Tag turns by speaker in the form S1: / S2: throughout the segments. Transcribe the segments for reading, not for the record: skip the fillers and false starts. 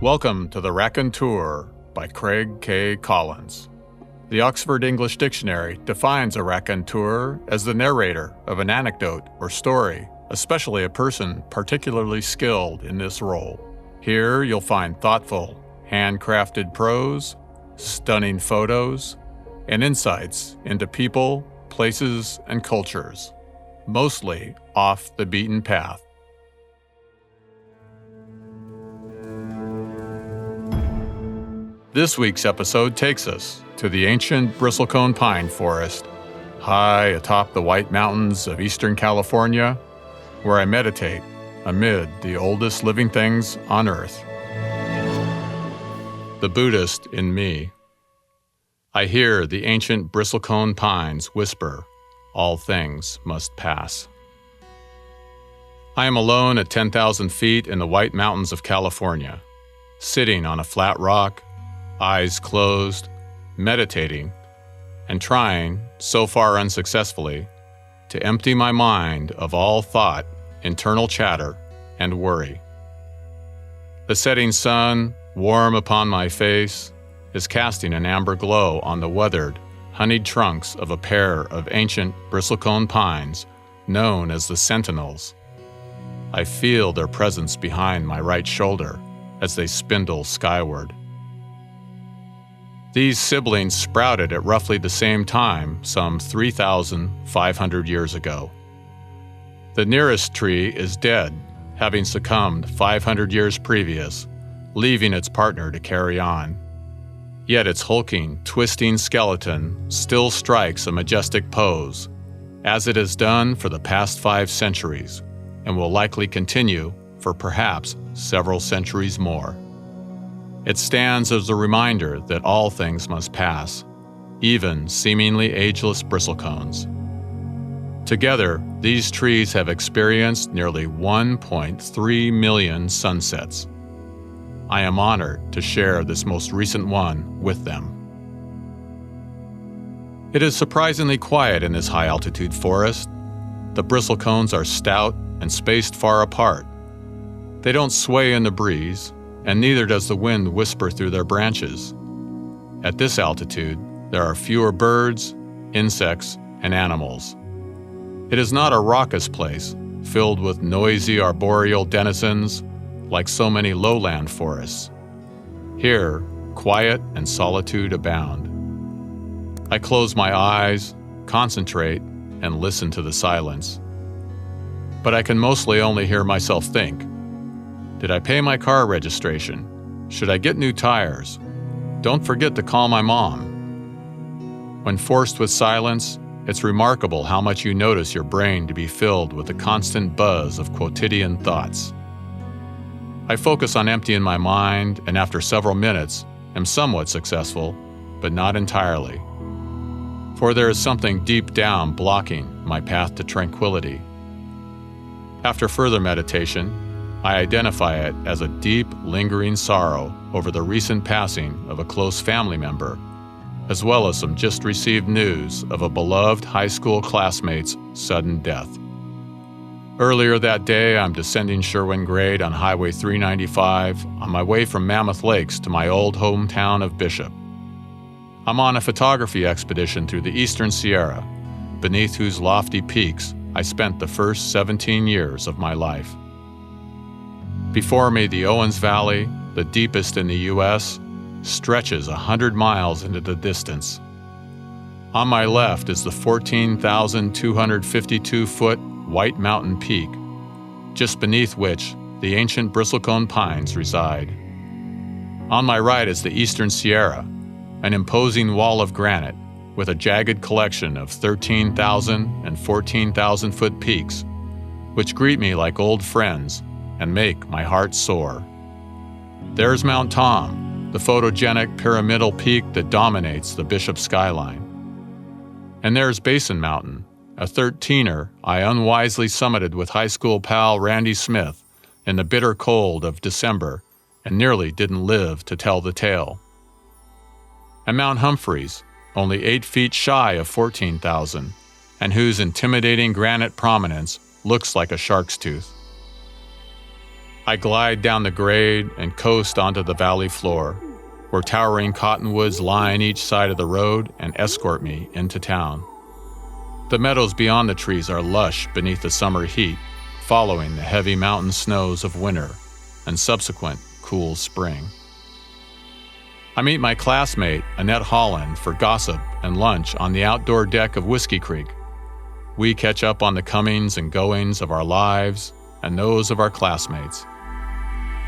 S1: Welcome to the Raconteur by Craig K. Collins. The Oxford English Dictionary defines a raconteur as the narrator of an anecdote or story, especially a person particularly skilled in this role. Here you'll find thoughtful, handcrafted prose, stunning photos, and insights into people, places, and cultures, mostly off the beaten path. This week's episode takes us to the Ancient Bristlecone Pine Forest, high atop the White Mountains of Eastern California, where I meditate amid the oldest living things on Earth. The Buddhist in me. I hear the ancient bristlecone pines whisper, all things must pass. I am alone at 10,000 feet in the White Mountains of California, sitting on a flat rock, eyes closed, meditating, and trying, so far unsuccessfully, to empty my mind of all thought, internal chatter, and worry. The setting sun, warm upon my face, is casting an amber glow on the weathered, honeyed trunks of a pair of ancient bristlecone pines known as the sentinels. I feel their presence behind my right shoulder as they spindle skyward. These siblings sprouted at roughly the same time, some 3,500 years ago. The nearest tree is dead, having succumbed 500 years previous, leaving its partner to carry on. Yet its hulking, twisting skeleton still strikes a majestic pose, as it has done for the past 5 centuries, and will likely continue for perhaps several centuries more. It stands as a reminder that all things must pass, even seemingly ageless bristlecones. Together, these trees have experienced nearly 1.3 million sunsets. I am honored to share this most recent one with them. It is surprisingly quiet in this high-altitude forest. The bristlecones are stout and spaced far apart. They don't sway in the breeze, and neither does the wind whisper through their branches. At this altitude, there are fewer birds, insects, and animals. It is not a raucous place, filled with noisy arboreal denizens, like so many lowland forests. Here, quiet and solitude abound. I close my eyes, concentrate, and listen to the silence. But I can mostly only hear myself think. Did I pay my car registration? Should I get new tires? Don't forget to call my mom. When forced with silence, it's remarkable how much you notice your brain to be filled with the constant buzz of quotidian thoughts. I focus on emptying my mind, and after several minutes, am somewhat successful, but not entirely. For there is something deep down blocking my path to tranquility. After further meditation, I identify it as a deep, lingering sorrow over the recent passing of a close family member, as well as some just received news of a beloved high school classmate's sudden death. Earlier that day, I'm descending Sherwin Grade on Highway 395 on my way from Mammoth Lakes to my old hometown of Bishop. I'm on a photography expedition through the Eastern Sierra, beneath whose lofty peaks I spent the first 17 years of my life. Before me, the Owens Valley, the deepest in the U.S., stretches 100 miles into the distance. On my left is the 14,252-foot White Mountain Peak, just beneath which the ancient bristlecone pines reside. On my right is the Eastern Sierra, an imposing wall of granite with a jagged collection of 13,000 and 14,000-foot peaks, which greet me like old friends and make my heart soar. There's Mount Tom, the photogenic pyramidal peak that dominates the Bishop skyline. And there's Basin Mountain, a 13er I unwisely summited with high school pal Randy Smith in the bitter cold of December and nearly didn't live to tell the tale. And Mount Humphreys, only 8 feet shy of 14,000, and whose intimidating granite prominence looks like a shark's tooth. I glide down the grade and coast onto the valley floor, where towering cottonwoods line each side of the road and escort me into town. The meadows beyond the trees are lush beneath the summer heat, following the heavy mountain snows of winter and subsequent cool spring. I meet my classmate, Annette Holland, for gossip and lunch on the outdoor deck of Whiskey Creek. We catch up on the comings and goings of our lives and those of our classmates.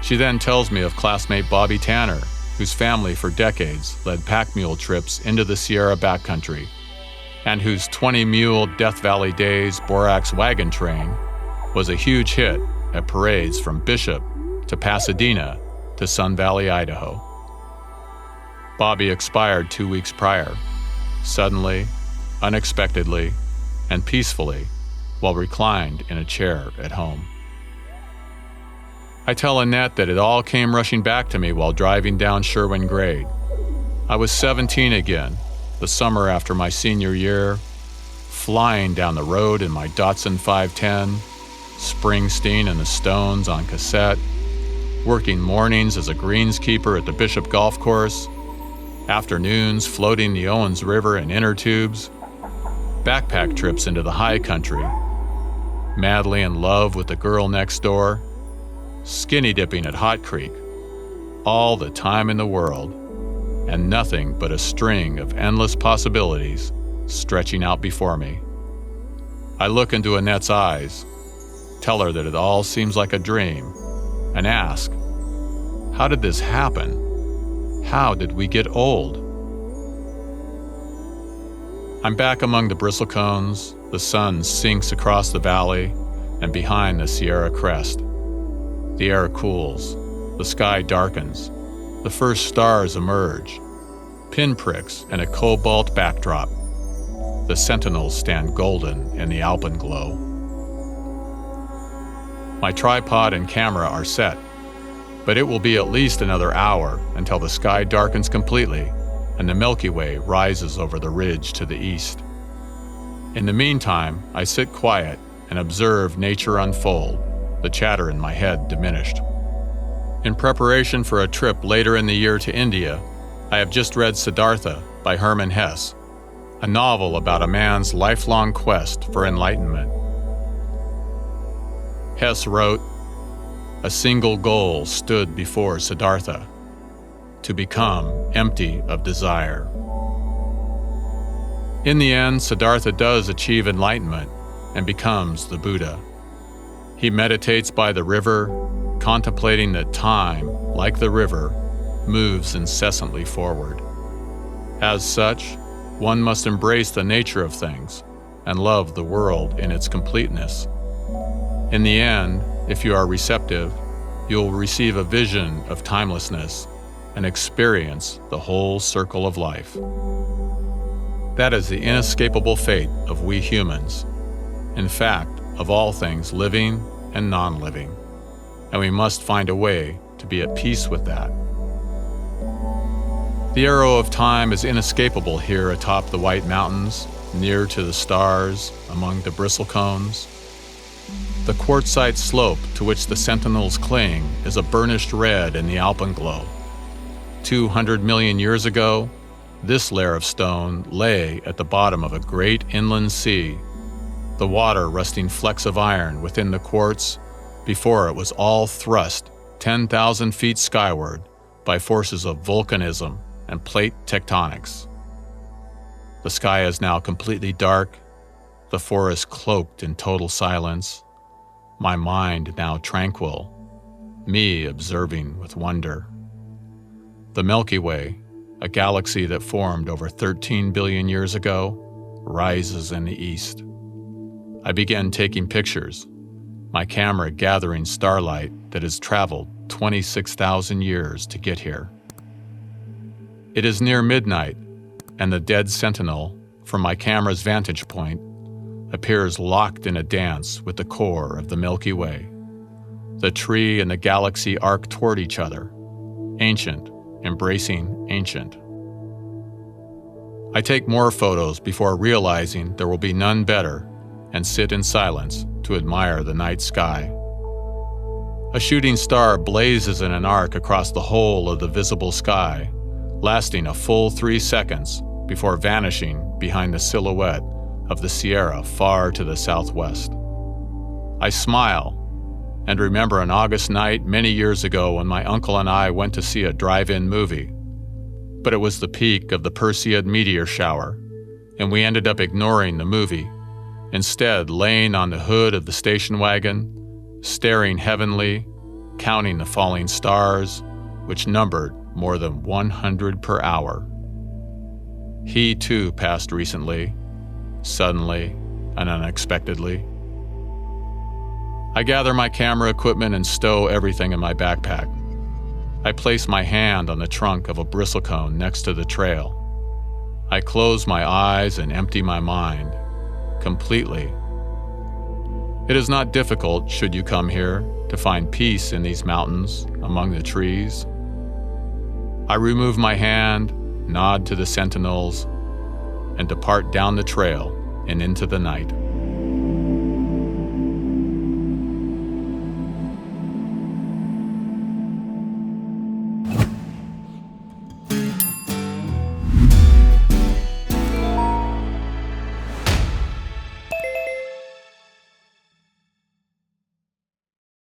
S1: She then tells me of classmate Bobby Tanner, whose family for decades led pack mule trips into the Sierra backcountry, and whose 20-mule Death Valley Days borax wagon train was a huge hit at parades from Bishop to Pasadena to Sun Valley, Idaho. Bobby expired 2 weeks prior, suddenly, unexpectedly, and peacefully, while reclined in a chair at home. I tell Annette that it all came rushing back to me while driving down Sherwin Grade. I was 17 again, the summer after my senior year, flying down the road in my Datsun 510, Springsteen and the Stones on cassette, working mornings as a greenskeeper at the Bishop Golf Course, afternoons floating the Owens River in inner tubes, backpack trips into the high country, madly in love with the girl next door, skinny dipping at Hot Creek, all the time in the world, and nothing but a string of endless possibilities stretching out before me. I look into Annette's eyes, tell her that it all seems like a dream, and ask, how did this happen? How did we get old? I'm back among the bristlecones. The sun sinks across the valley and behind the Sierra crest. The air cools, the sky darkens, the first stars emerge, pinpricks in a cobalt backdrop. The sentinels stand golden in the alpenglow. My tripod and camera are set, but it will be at least another hour until the sky darkens completely and the Milky Way rises over the ridge to the east. In the meantime, I sit quiet and observe nature unfold, the chatter in my head diminished. In preparation for a trip later in the year to India, I have just read Siddhartha by Hermann Hesse, a novel about a man's lifelong quest for enlightenment. Hesse wrote, "A single goal stood before Siddhartha, to become empty of desire." In the end, Siddhartha does achieve enlightenment and becomes the Buddha. He meditates by the river, contemplating that time, like the river, moves incessantly forward. As such, one must embrace the nature of things and love the world in its completeness. In the end, if you are receptive, you will receive a vision of timelessness and experience the whole circle of life. That is the inescapable fate of we humans. In fact, of all things living and non-living, and we must find a way to be at peace with that. The arrow of time is inescapable here atop the White Mountains, near to the stars, among the bristlecones. The quartzite slope to which the sentinels cling is a burnished red in the alpenglow. 200 million years ago, this layer of stone lay at the bottom of a great inland sea, the water rusting flecks of iron within the quartz before it was all thrust 10,000 feet skyward by forces of volcanism and plate tectonics. The sky is now completely dark, the forest cloaked in total silence, my mind now tranquil, me observing with wonder. The Milky Way, a galaxy that formed over 13 billion years ago, rises in the east. I began taking pictures, my camera gathering starlight that has traveled 26,000 years to get here. It is near midnight, and the dead sentinel, from my camera's vantage point, appears locked in a dance with the core of the Milky Way. The tree and the galaxy arc toward each other, ancient, embracing ancient. I take more photos before realizing there will be none better and sit in silence to admire the night sky. A shooting star blazes in an arc across the whole of the visible sky, lasting a full 3 seconds before vanishing behind the silhouette of the Sierra far to the southwest. I smile and remember an August night many years ago when my uncle and I went to see a drive-in movie. But it was the peak of the Perseid meteor shower, and we ended up ignoring the movie, instead laying on the hood of the station wagon, staring heavenly, counting the falling stars, which numbered more than 100 per hour. He too passed recently, suddenly and unexpectedly. I gather my camera equipment and stow everything in my backpack. I place my hand on the trunk of a bristlecone next to the trail. I close my eyes and empty my mind completely. It is not difficult, should you come here, to find peace in these mountains among the trees. I remove my hand, nod to the sentinels, and depart down the trail and into the night.